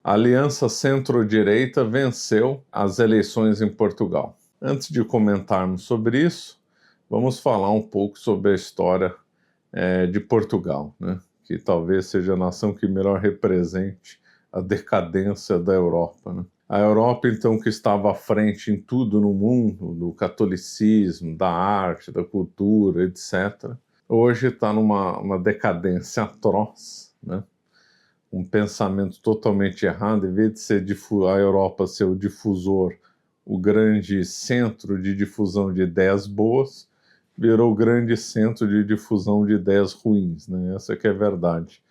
A aliança centro-direita venceu as eleições em Portugal. Antes de comentarmos sobre isso, vamos falar um pouco sobre a história de Portugal, né? Que talvez seja a nação que melhor represente a decadência da Europa, né? A Europa, então, que estava à frente em tudo no mundo, do catolicismo, da arte, da cultura, etc., hoje está numa decadência atroz, né? Um pensamento totalmente errado. Em vez de ser a Europa ser o difusor, o grande centro de difusão de ideias boas, virou o grande centro de difusão de ideias ruins, né? Essa que é a verdade.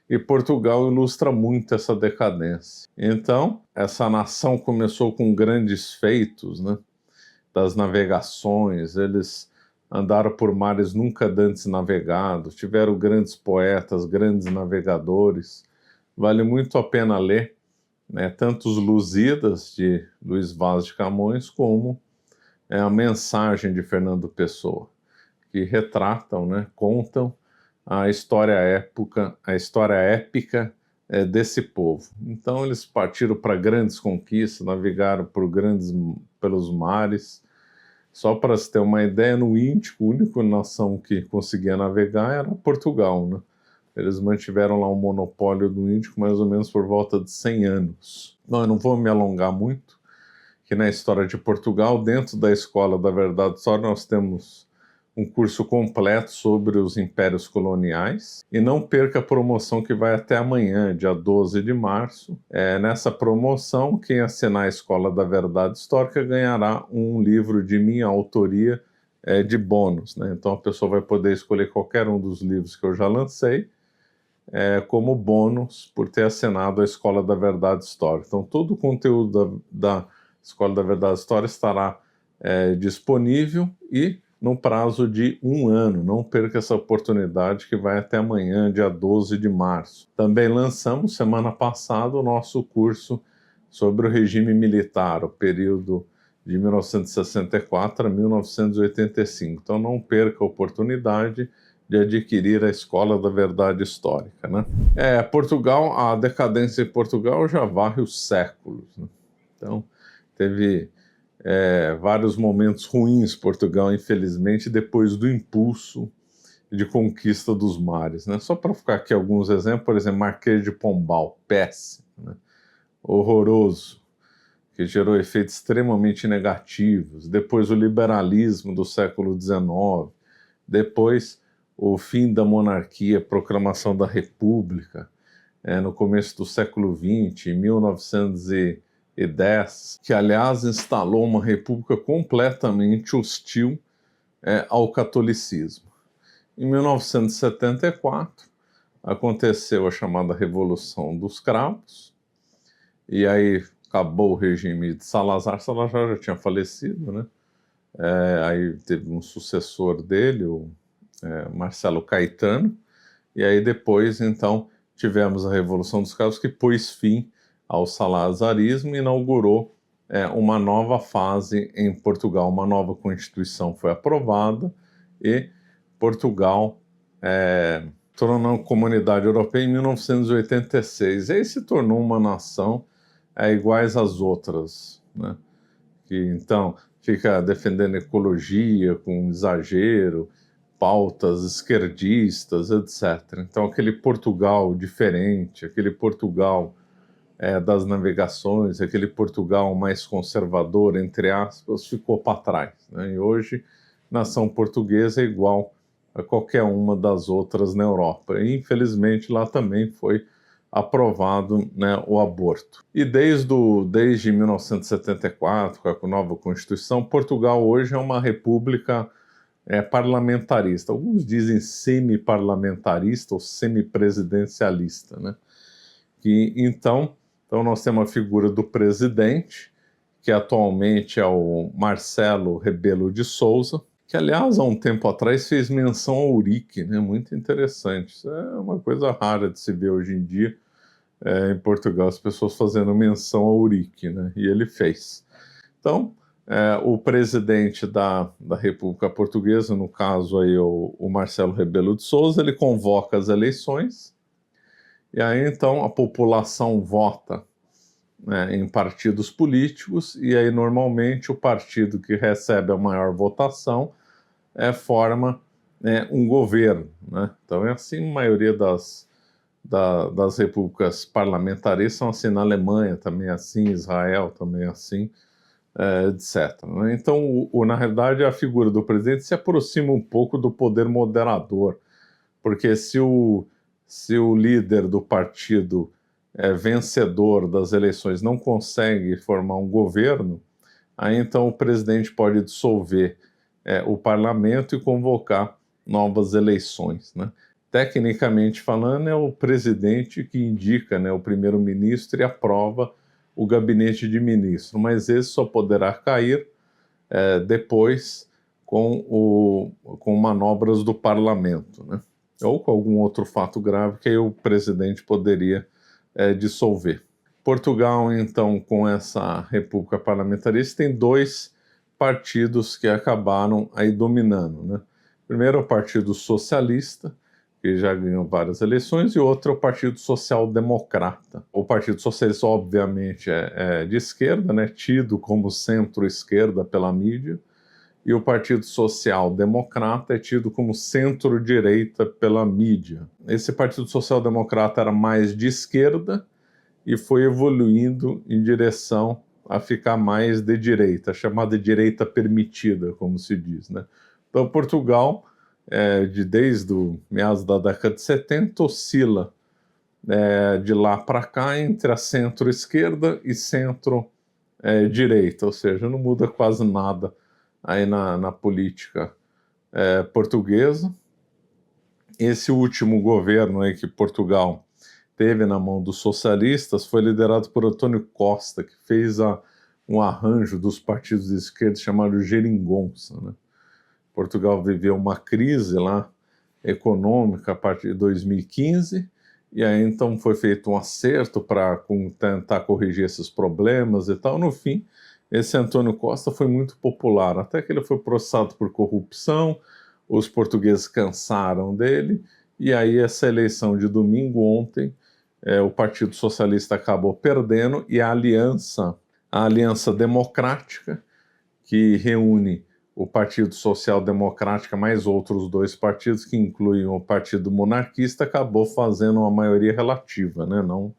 E Portugal ilustra muito essa decadência. Então, essa nação começou com grandes feitos, né? Das navegações, eles andaram por mares nunca antes navegados, tiveram grandes poetas, grandes navegadores. Vale muito a pena ler, né, tanto os Lusíadas, de Luís Vaz de Camões, como a Mensagem de Fernando Pessoa, que retratam, né, contam a história épica desse povo. Então eles partiram para grandes conquistas, navegaram pelos mares. Só para se ter uma ideia, no Índico, a única nação que conseguia navegar era Portugal, né? Eles mantiveram lá um monopólio do Índico mais ou menos por volta de 100 anos. Não, eu não vou me alongar muito, que na história de Portugal, dentro da Escola da Verdade Histórica, nós temos um curso completo sobre os impérios coloniais. E não perca a promoção que vai até amanhã, dia 12 de março. Nessa promoção, quem assinar a Escola da Verdade Histórica ganhará um livro de minha autoria de bônus, né? Então a pessoa vai poder escolher qualquer um dos livros que eu já lancei como bônus por ter assinado a Escola da Verdade Histórica. Então todo o conteúdo da Escola da Verdade Histórica estará disponível e no prazo de 1 ano. Não perca essa oportunidade que vai até amanhã, dia 12 de março. Também lançamos semana passada o nosso curso sobre o regime militar, o período de 1964 a 1985. Então não perca a oportunidade de adquirir a Escola da Verdade Histórica, né? Portugal, a decadência em Portugal já varre os séculos, né? Então teve vários momentos ruins Portugal, infelizmente, depois do impulso de conquista dos mares, né? Só para ficar aqui alguns exemplos, por exemplo, Marquês de Pombal, péssimo, né? Horroroso, que gerou efeitos extremamente negativos. Depois o liberalismo do século XIX, depois o fim da monarquia, proclamação da república, no começo do século XX, em 1910, que aliás instalou uma república completamente hostil ao catolicismo. Em 1974 aconteceu a chamada Revolução dos Cravos, e aí acabou o regime de Salazar. Salazar já tinha falecido, né? Aí teve um sucessor dele, o Marcelo Caetano, e aí depois, então, tivemos a Revolução dos Cravos, que pôs fim ao salazarismo e inaugurou uma nova fase em Portugal. Uma nova Constituição foi aprovada e Portugal tornou comunidade europeia em 1986. E aí se tornou uma nação iguais às outras, né? Que então fica defendendo ecologia com exagero, pautas esquerdistas, etc. Então aquele Portugal diferente, aquele Portugal das navegações, aquele Portugal mais conservador, entre aspas, ficou para trás, né? E hoje, nação portuguesa é igual a qualquer uma das outras na Europa. E, infelizmente, lá também foi aprovado, né, o aborto. E desde 1974, com a nova Constituição, Portugal hoje é uma república parlamentarista. Alguns dizem semi-parlamentarista ou semi-presidencialista, né? Então nós temos a figura do presidente, que atualmente é o Marcelo Rebelo de Sousa, que, aliás, há um tempo atrás fez menção ao Eurique, né? Muito interessante. Isso é uma coisa rara de se ver hoje em dia em Portugal, as pessoas fazendo menção ao Eurique, né? E ele fez. Então, o presidente da República Portuguesa, no caso aí o Marcelo Rebelo de Sousa, ele convoca as eleições, e aí então a população vota né, em partidos políticos, e aí normalmente o partido que recebe a maior votação forma um governo, né? Então é assim a maioria das repúblicas parlamentaristas são assim, na Alemanha também é assim, Israel também é assim, etc. Né? Então, na realidade, a figura do presidente se aproxima um pouco do poder moderador, porque se o líder do partido vencedor das eleições não consegue formar um governo, aí então o presidente pode dissolver o parlamento e convocar novas eleições, né? Tecnicamente falando, é o presidente que indica, né, o primeiro-ministro e aprova o gabinete de ministro, mas esse só poderá cair depois com manobras do parlamento, né? Ou com algum outro fato grave que aí o presidente poderia dissolver. Portugal, então, com essa república parlamentarista, tem dois partidos que acabaram aí dominando, né? Primeiro é o Partido Socialista, que já ganhou várias eleições, e outro é o Partido Social Democrata. O Partido Socialista, obviamente, é de esquerda, né? Tido como centro-esquerda pela mídia, e o Partido Social Democrata é tido como centro-direita pela mídia. Esse Partido Social Democrata era mais de esquerda e foi evoluindo em direção a ficar mais de direita, chamada direita permitida, como se diz, né? Então, Portugal, desde o meados da década de 70, oscila de lá para cá entre a centro-esquerda e centro-direita, ou seja, não muda quase nada aí na política portuguesa. Esse último governo aí que Portugal teve na mão dos socialistas foi liderado por António Costa, que fez um arranjo dos partidos de esquerda chamado Geringonça, né? Portugal viveu uma crise lá econômica a partir de 2015, e aí então foi feito um acerto para tentar corrigir esses problemas e tal. No fim, esse António Costa foi muito popular, até que ele foi processado por corrupção, os portugueses cansaram dele, e aí essa eleição de domingo ontem, o Partido Socialista acabou perdendo, e a Aliança Democrática, que reúne o Partido Social Democrático mais outros dois partidos, que incluem o Partido Monarquista, acabou fazendo uma maioria relativa, né, não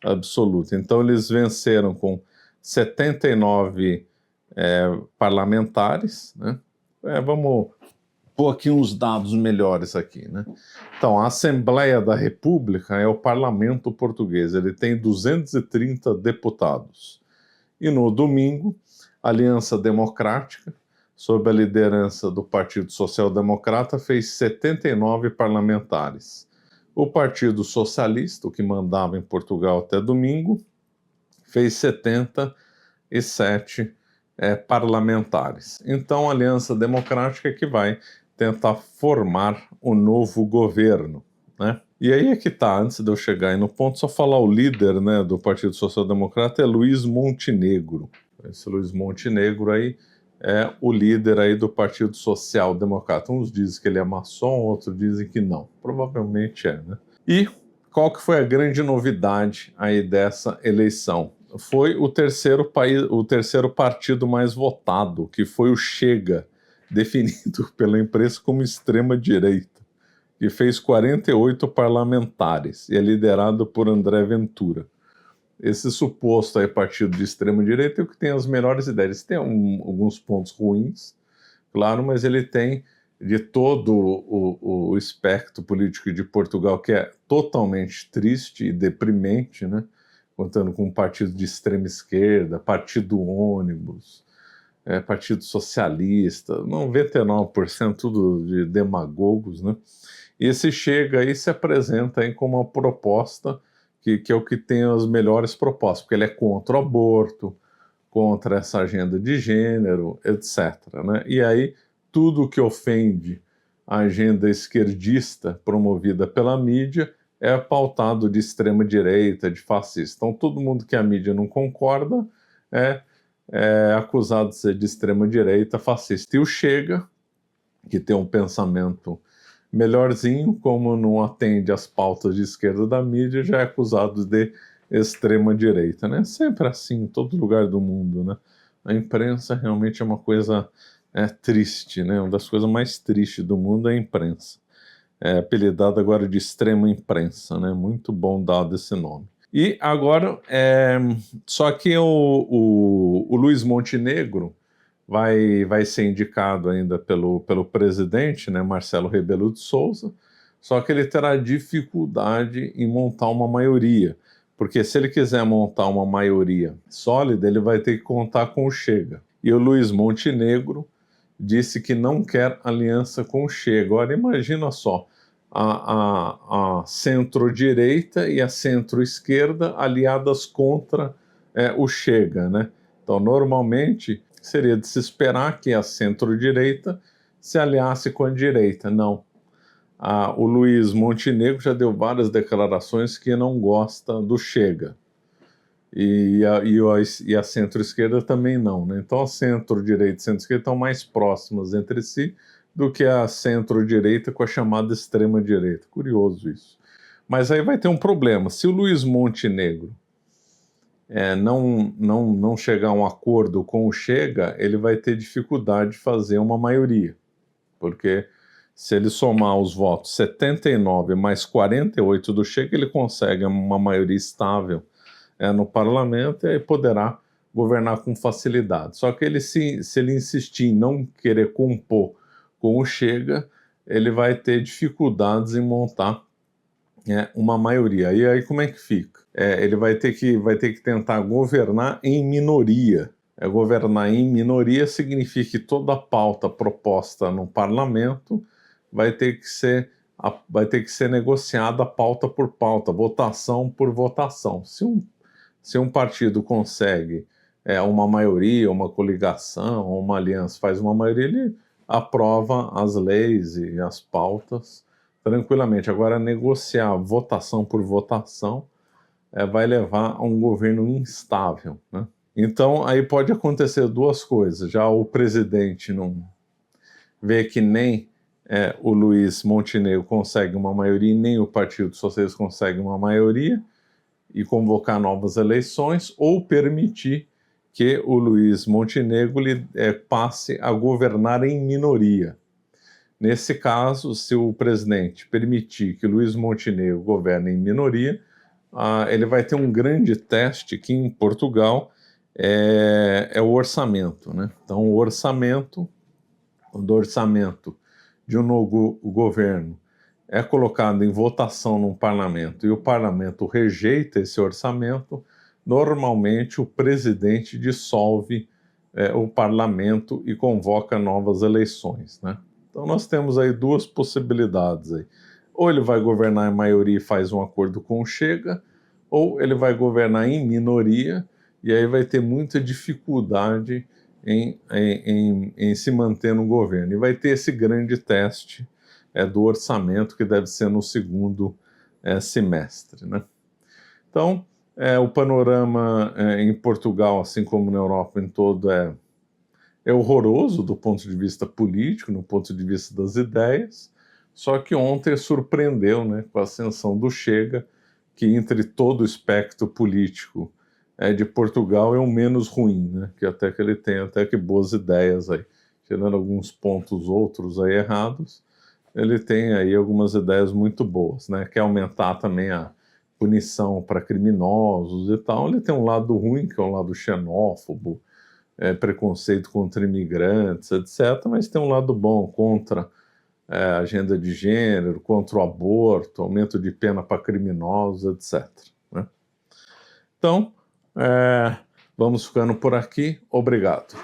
absoluta. Então eles venceram com 79 parlamentares, né? Vamos pôr aqui uns dados melhores aqui, né? Então, a Assembleia da República é o parlamento português, ele tem 230 deputados. E no domingo, a Aliança Democrática, sob a liderança do Partido Social Democrata, fez 79 parlamentares. O Partido Socialista, o que mandava em Portugal até domingo, fez 77 parlamentares. Então, a Aliança Democrática é que vai tentar formar o novo governo, né? E aí é que tá, antes de eu chegar aí no ponto, só falar o líder, né, do Partido Social Democrata é Luís Montenegro. Esse Luís Montenegro aí é o líder aí do Partido Social Democrata. Uns dizem que ele é maçom, outros dizem que não. Provavelmente né? E qual que foi a grande novidade aí dessa eleição? Foi o terceiro partido mais votado, que foi o Chega, definido pela imprensa como extrema-direita, que fez 48 parlamentares e é liderado por André Ventura. Esse suposto aí partido de extrema-direita é o que tem as melhores ideias. Tem alguns pontos ruins, claro, mas ele tem de todo o espectro político de Portugal, que é totalmente triste e deprimente, né? Contando com um partido de extrema esquerda, partido ônibus, Partido Socialista, 99% tudo de demagogos, né? E esse Chega aí se apresenta aí como uma proposta que é o que tem as melhores propostas, porque ele é contra o aborto, contra essa agenda de gênero, etc. Né? E aí tudo que ofende a agenda esquerdista promovida pela mídia é pautado de extrema-direita, de fascista. Então todo mundo que a mídia não concorda é acusado de ser de extrema-direita, fascista. E o Chega, que tem um pensamento melhorzinho, como não atende às pautas de esquerda da mídia, já é acusado de extrema-direita, né? Sempre assim, em todo lugar do mundo, né? A imprensa realmente é uma coisa triste, né? Uma das coisas mais tristes do mundo é a imprensa. É apelidado agora de extrema imprensa, né? Muito bom dado esse nome. E agora, só que o Luiz Montenegro vai ser indicado ainda pelo presidente, né, Marcelo Rebelo de Souza, só que ele terá dificuldade em montar uma maioria, porque se ele quiser montar uma maioria sólida, ele vai ter que contar com o Chega. E o Luiz Montenegro disse que não quer aliança com o Chega. Agora imagina só, a centro-direita e a centro-esquerda aliadas contra o Chega, né? Então, normalmente, seria de se esperar que a centro-direita se aliasse com a direita. Não. O Luiz Montenegro já deu várias declarações que não gosta do Chega. E a centro-esquerda também não, né? Então a centro-direita e a centro-esquerda estão mais próximas entre si do que a centro-direita com a chamada extrema-direita. Curioso isso. Mas aí vai ter um problema. Se o Luiz Montenegro não chegar a um acordo com o Chega, ele vai ter dificuldade de fazer uma maioria. Porque se ele somar os votos 79 mais 48 do Chega, ele consegue uma maioria estável no parlamento e aí poderá governar com facilidade. Só que se ele insistir em não querer compor com o Chega, ele vai ter dificuldades em montar uma maioria. E aí como é que fica? Ele vai ter que tentar governar em minoria. Governar em minoria significa que toda a pauta proposta no parlamento vai ter que ser negociada pauta por pauta, votação por votação. Se um partido consegue uma maioria, uma coligação, uma aliança, faz uma maioria, ele aprova as leis e as pautas tranquilamente. Agora, negociar votação por votação vai levar a um governo instável, né? Então, aí pode acontecer duas coisas. Já o presidente não vê que nem o Luiz Montenegro consegue uma maioria, nem o Partido Socialista consegue uma maioria, e convocar novas eleições, ou permitir que o Luiz Montenegro passe a governar em minoria. Nesse caso, se o presidente permitir que Luiz Montenegro governe em minoria, ele vai ter um grande teste que em Portugal é o orçamento, né? Então, o orçamento de um novo governo é colocado em votação num parlamento e o parlamento rejeita esse orçamento, normalmente o presidente dissolve o parlamento e convoca novas eleições, né? Então nós temos aí duas possibilidades aí. Ou ele vai governar em maioria e faz um acordo com o Chega, ou ele vai governar em minoria e aí vai ter muita dificuldade em se manter no governo. E vai ter esse grande teste do orçamento, que deve ser no segundo semestre, né? Então, o panorama em Portugal, assim como na Europa em todo, é horroroso do ponto de vista político, no ponto de vista das ideias, só que ontem surpreendeu, né, com a ascensão do Chega, que entre todo o espectro político de Portugal é o menos ruim, né, que até que ele tem até que boas ideias aí, tirando alguns pontos outros aí errados, ele tem aí algumas ideias muito boas, né? Quer aumentar também a punição para criminosos e tal. Ele tem um lado ruim, que é um lado xenófobo, preconceito contra imigrantes, etc. Mas tem um lado bom contra a agenda de gênero, contra o aborto, aumento de pena para criminosos, etc., né? Então, vamos ficando por aqui. Obrigado.